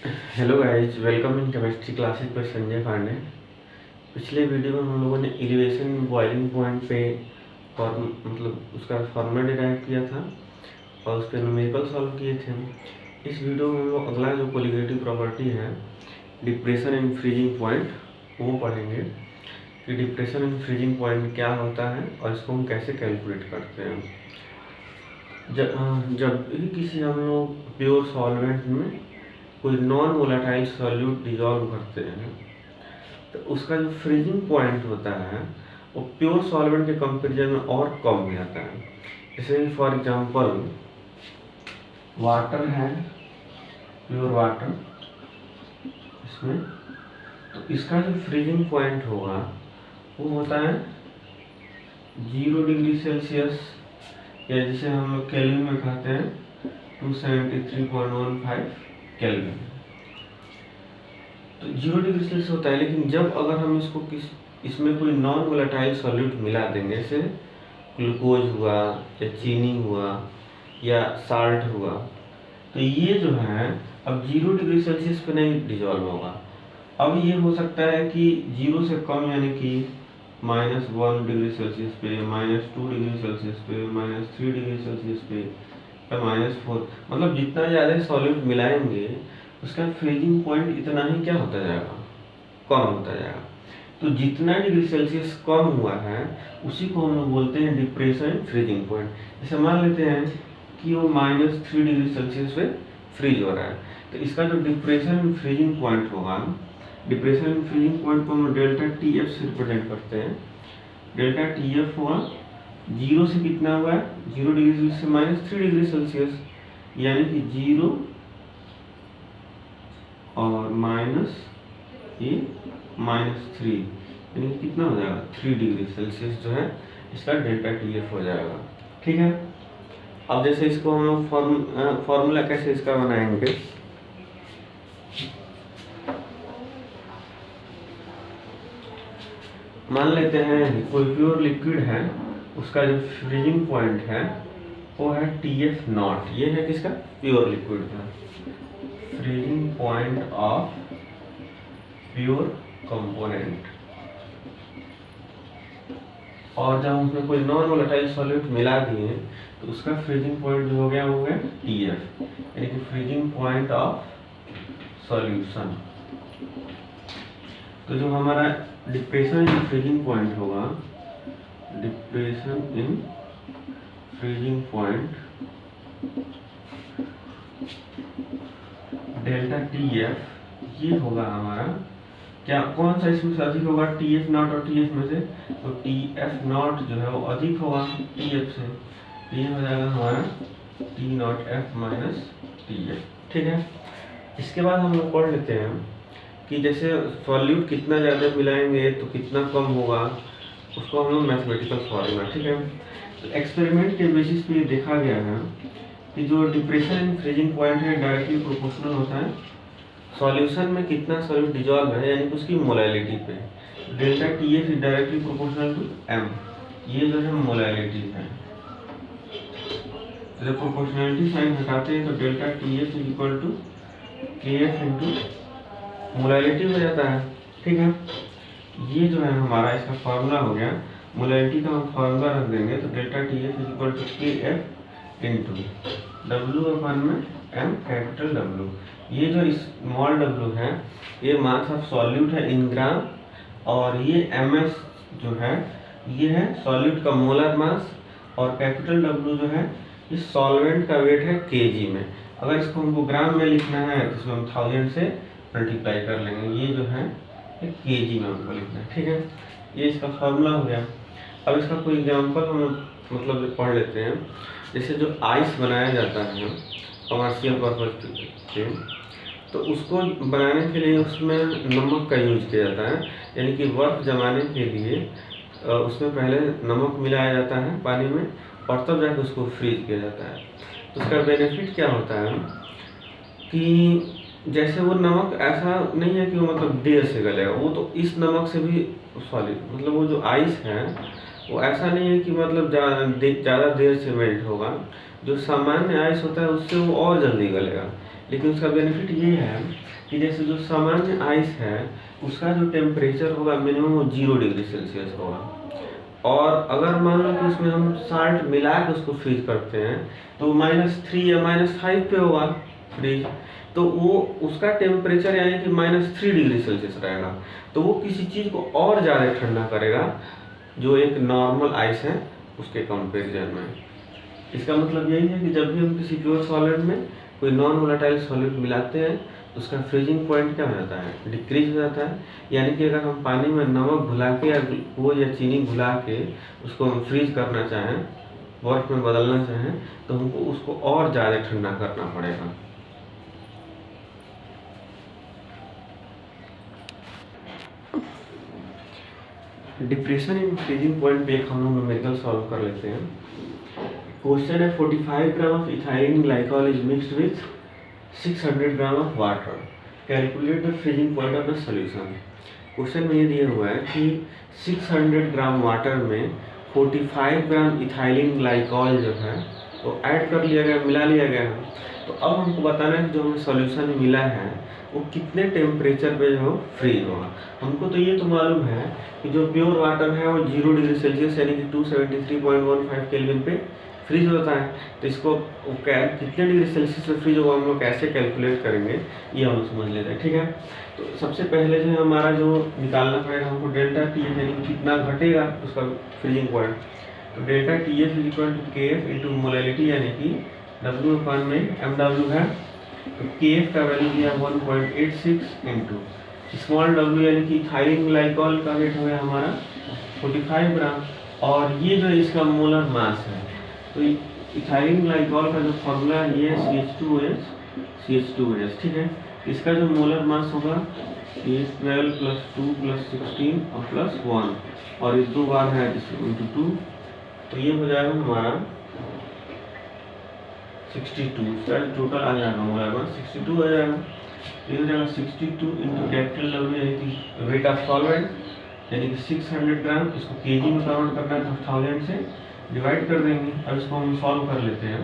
Hello guys, welcome in chemistry classes पर संजय पांडे। पिछले video में हम लोगों ने एलिवेशन बॉइलिंग पॉइंट पे मतलब उसका फार्मूला डिराइव किया था और उस पर न्यूमेरिकल सॉल्व किए थे। इस वीडियो में हम लोग अगला जो कोलिगेटिव प्रॉपर्टी है डिप्रेशन इन फ्रीजिंग पॉइंट वो पढ़ेंगे कि डिप्रेशन इन फ्रीजिंग पॉइंट क्या होता है और इसको हम कैसे कैलकुलेट करते हैं। जब भी किसी हम लोग प्योर सॉल्वेंट में कोई नॉन वोलेटाइल सॉल्यूट डिजॉल्व करते हैं तो उसका जो फ्रीजिंग पॉइंट होता है वो प्योर सॉल्वेंट के कंपेरिजन में और कम हो जाता है। जैसे फॉर एग्जांपल वाटर है, प्योर वाटर, इसमें तो इसका जो फ्रीजिंग पॉइंट होगा वो होता है 0 डिग्री सेल्सियस, या जिसे हम लोग केल्विन में कहते हैं 273.15 केल्विन। तो 0 डिग्री सेल्सियस होता है। लेकिन जब अगर हम इसमें कोई नॉन वोलेटाइल सॉल्यूट मिला देंगे, जैसे ग्लूकोज हुआ या चीनी हुआ या साल्ट हुआ, तो ये जो है अब 0 डिग्री सेल्सियस पे नहीं डिजॉल्व होगा। अब ये हो सकता है कि 0 से कम, यानी कि -1 डिग्री सेल्सियस पे, -2 डिग्री सेल्सियस पे, -3 डिग्री सेल्सियस पे, -4, मतलब जितना ज़्यादा सॉल्यूट मिलाएंगे उसका फ्रीजिंग पॉइंट इतना ही क्या होता जाएगा, कम होता जाएगा। तो जितना डिग्री सेल्सियस कम हुआ है उसी को हम लोग बोलते हैं डिप्रेशन फ्रीजिंग पॉइंट। जैसे मान लेते हैं कि वो -3 डिग्री सेल्सियस पे फ्रीज हो रहा है, तो इसका जो डिप्रेशन फ्रीजिंग पॉइंट होगा, डिप्रेशन फ्रीजिंग पॉइंट को हम डेल्टा टी एफ से रिप्रेजेंट करते हैं। डेल्टा टी एफ हुआ 0 से कितना हुआ है, 0 डिग्री सेल्सियस से -3 डिग्री सेल्सियस, यानी कि 0 और -3, यानी कितना हो जाएगा 3 डिग्री सेल्सियस जो है इसका डेल्टा टी एफ हो जाएगा। ठीक है। अब जैसे इसको हम लोग फॉर्मूला कैसे इसका बनाएंगे, मान लेते हैं कोई प्योर लिक्विड है, उसका जो फ्रीजिंग पॉइंट है वो है TF नॉट। ये है किसका, प्योर लिक्विड का freezing point of pure component. और जब उसमें कोई नॉन वोलेटाइल सॉल्यूट मिला दिए तो उसका फ्रीजिंग पॉइंट जो हो गया वो है TF, यानी कि फ्रीजिंग पॉइंट ऑफ सॉल्यूशन। तो जो हमारा डिप्रेशन इन फ्रीजिंग पॉइंट होगा, depression in freezing point delta TF ये होगा हमारा क्या, कौन सा इसमें से अधिक होगा, TF नॉट और TF में से, तो TF नॉट जो है वो अधिक होगा TF से, तो ये हो जाएगा हमारा T not F minus TF। ठीक है। इसके बाद हम लोग पढ़ लेते हैं कि जैसे सॉल्यूट कितना ज़्यादा मिलाएंगे तो कितना कम होगा, उसको हम लोग मैथमेटिकल फॉर्मूला। ठीक है। तो एक्सपेरिमेंट के बेसिस पे ये देखा गया है कि जो डिप्रेशन इन फ्रीजिंग पॉइंट है डायरेक्टली प्रोपोर्शनल होता है सॉल्यूशन में कितना सॉल्यूट डिजॉल्व है, यानी कि उसकी मोलैलिटी पे। Delta TF is directly proportional to M, ये जो है मोलैलिटी है। तो जब प्रोपोर्शनलिटी साइन हटाते हैं तो delta TF is equal to KF into molality हो जाता है। ठीक है। ये जो है हमारा इसका फार्मूला हो गया। मोलैलिटी का हम फार्मूला रख देंगे तो delta TF is equal to KF into W अपन में M कैपिटल W। ये जो स्मॉल w है ये मास ऑफ सॉल्यूट है इन ग्राम, और ये ms जो है ये है सॉल्यूट का मोलर मास, और कैपिटल W जो है इस सॉल्वेंट का वेट है kg में। अगर इसको हमको ग्राम में लिखना है तो इसमें हम 1000 से मल्टीप्लाई कर लेंगे, ये जो है kg में हमको लिखना है। ठीक है। ये इसका फार्मूला हो गया। अब इसका कोई एग्जाम्पल हम मतलब पढ़ लेते हैं। जैसे जो आइस बनाया जाता है कमर्शियल पर्पज से, तो उसको बनाने के लिए उसमें नमक का यूज किया जाता है, यानी कि बर्फ जमाने के लिए उसमें पहले नमक मिलाया जाता है पानी में और तब जाकर उसको फ्रीज किया जाता है। तो उसका बेनिफिट क्या होता है कि जैसे वो नमक ऐसा नहीं है कि वो मतलब देर से गलेगा, वो तो इस नमक से भी सॉलिड, मतलब वो जो आइस है वो ऐसा नहीं है कि मतलब ज़्यादा देर से मेल्ट होगा। जो सामान्य आइस होता है उससे वो और जल्दी गलेगा, लेकिन उसका बेनिफिट ये है कि जैसे जो सामान्य आइस है उसका जो टेम्परेचर होगा मिनिमम वो 0 डिग्री सेल्सियस होगा, और अगर मान लो कि उसमें हम साल्ट मिला के उसको फ्रीज करते हैं तो -3 या -5 पे होगा फ्रीज, तो वो उसका टेम्परेचर यानी कि -3 डिग्री सेल्सियस रहेगा, तो वो किसी चीज़ को और ज़्यादा ठंडा करेगा जो एक नॉर्मल आइस है उसके कंपेरिजन में। इसका मतलब यही है कि जब भी हम किसी प्योर सॉलिड में कोई नॉन वोलेटाइल सॉलिड मिलाते हैं तो उसका फ्रीजिंग पॉइंट क्या हो जाता है, डिक्रीज हो जाता है। यानी कि अगर हम पानी में नमक घुला के या ग्लूकोज या चीनी घुला के उसको हम फ्रीज करना चाहें, बर्फ में बदलना चाहें, तो हमको उसको और ज़्यादा ठंडा करना पड़ेगा। डिप्रेशन इन फ्रीजिंग पॉइंट पे एक हम लोग न्यूमेरिकल सॉल्व कर लेते हैं। क्वेश्चन है 45 gram of ethylene glycol is mixed with 600 gram of water, calculate the freezing point of the solution. Question में ये दिया हुआ है कि 600 ग्राम वाटर में 45 ग्राम इथाइलिन ग्लाइकॉल जो है वो ऐड कर लिया गया, मिला लिया गया है। तो अब हमको बताना है कि जो हमें सॉल्यूशन मिला है वो कितने टेम्परेचर पे जो फ्रीज होगा। हमको तो ये तो मालूम है कि जो प्योर वाटर है वो 0 डिग्री सेल्सियस यानी कि 273.15 केल्विन पे फ्रीज होता है। तो इसको कितने डिग्री सेल्सियस पे फ्रीज होगा हम लोग कैसे कैलकुलेट करेंगे ये हम लोग समझ लेते हैं, ठीक है। तो सबसे पहले जो है हमारा जो निकालना पड़ेगा हमको डेल्टा टी एफ यानी कि कितना घटेगा उसका फ्रीजिंग पॉइंट। तो delta T F equal to K F into molality यानी कि W अपान में MW है। तो के एफ का वैल्यू दिया 1.86 इंटू स्मॉल w यानी कि इथाइलिन ग्लाइकॉल का वेट हो गया हमारा 45 ग्राम, और ये जो इसका मोलर मास है। तो इथाइलिन ग्लाइकॉल का जो फॉर्मूला है ये CH2OH, ठीक है। इसका जो मोलर मास होगा ये 12 + 2 + 16 और +1, और ये 2 बार है इंटू 2, तो ये हो जाएगा हमारा 62। इसका टोटल आ जाएगा मोलर मास 62 हो जाएगा। ये हो जाएगा 62 इंटू कैपिटल W यानी कि वेट ऑफ सॉल्वेंट यानी कि 600 ग्राम, इसको केजी में कन्वर्ट करना है तो 1000 से डिवाइड कर देंगे। अब इसको हम सॉल्व कर लेते हैं।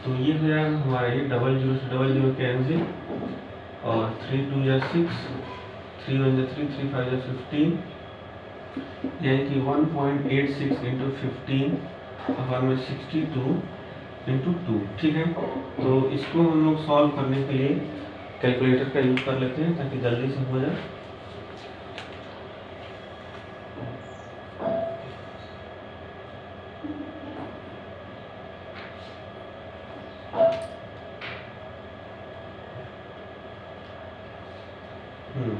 तो ये हो जाएगा हमारा ये 00 से 00 कैंसिल, और 3 2 या 6, 3 1 3, 3 5 या 15, यानी कि 1.86 इंटू 15 अपन में 62 इंटू 2, ठीक है। तो इसको हम लोग सॉल्व करने के लिए कैलकुलेटर का यूज कर लेते हैं ताकि जल्दी से हो जाए। हम्म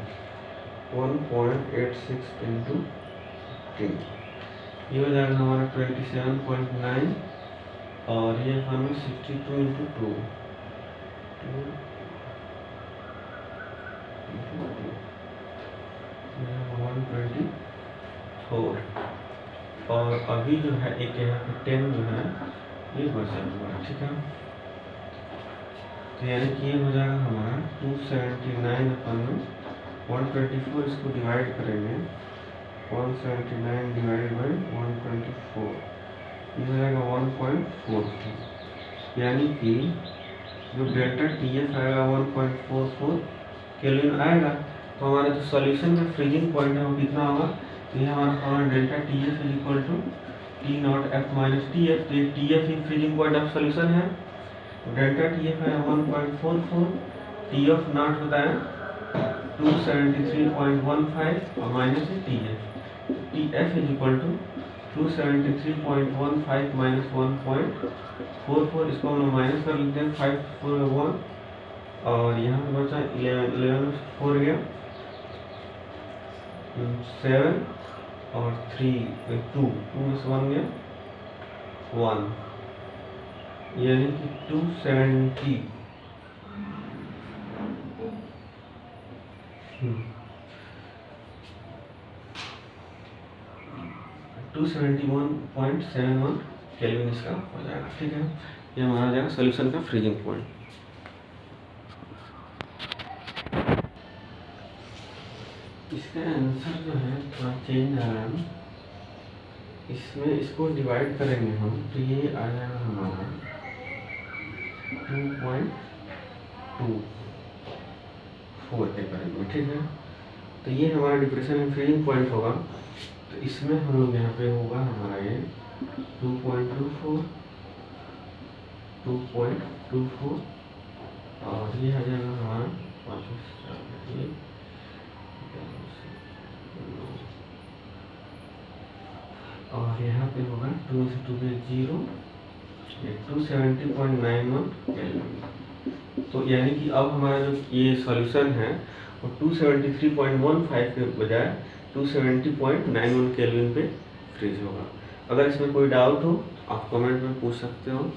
1.86 इंटू 10 ये हो जाएगा हमारा 27.9, और ये हमें 62 इंटू 2 124, और अभी जो है एक यहाँ पे 10 जो है ये बचा हुआ है, ठीक है। तो यानी कि ये हो जाएगा हमारा 279 अपन 124, इसको डिवाइड करेंगे 179 डिवाइड बाई 124, ये हो जाएगा 1.44, यानी कि जो डेल्टा टी एफ आएगा 1.44 केल्विन आएगा। तो हमारा जो सॉल्यूशन का फ्रीजिंग पॉइंट है वो कितना होगा, तो ये हमारा delta T F is equal to T naught F minus T F. तो ये टी एफ ही फ्रीजिंग पॉइंट ऑफ सॉल्यूशन है। तो डेल्टा टी एफ है 1.44, टी एफ नॉट होता है 273.15 और माइनस है T F. T F is equal to 273.15 minus 1.44, इसको हम लोग माइनस कर लेते हैं, 5 4 1, और यहाँ पे बचा 11 4 गया 7 और 3 2 में से 1 गया 1, यानी कि 270 271.71 केल्विन इसका हो जाएगा, ठीक है। ये हमारा हो जाएगा सोल्यूशन का फ्रीजिंग पॉइंट। इसका आंसर जो है थोड़ा चेंज आ रहा है, इसमें इसको डिवाइड करेंगे हम तो ये आ जाएगा हमारा 2.86 2.24 के करीब में, ठीक है। तो ये हमारा डिप्रेशन इन फ्रीजिंग पॉइंट होगा। तो इसमें हम लोग यहाँ पे होगा हमारा ये 2.24 और ये आ जाएगा हमारा 5 और यहाँ पे होगा 2 से 2 में 0, 270.91 केल्विन। तो यानी कि अब हमारा जो ये सॉल्यूशन है वो 273.15 के बजाय 270.91 केल्विन पे फ्रीज होगा। अगर इसमें कोई डाउट हो आप कमेंट में पूछ सकते हो।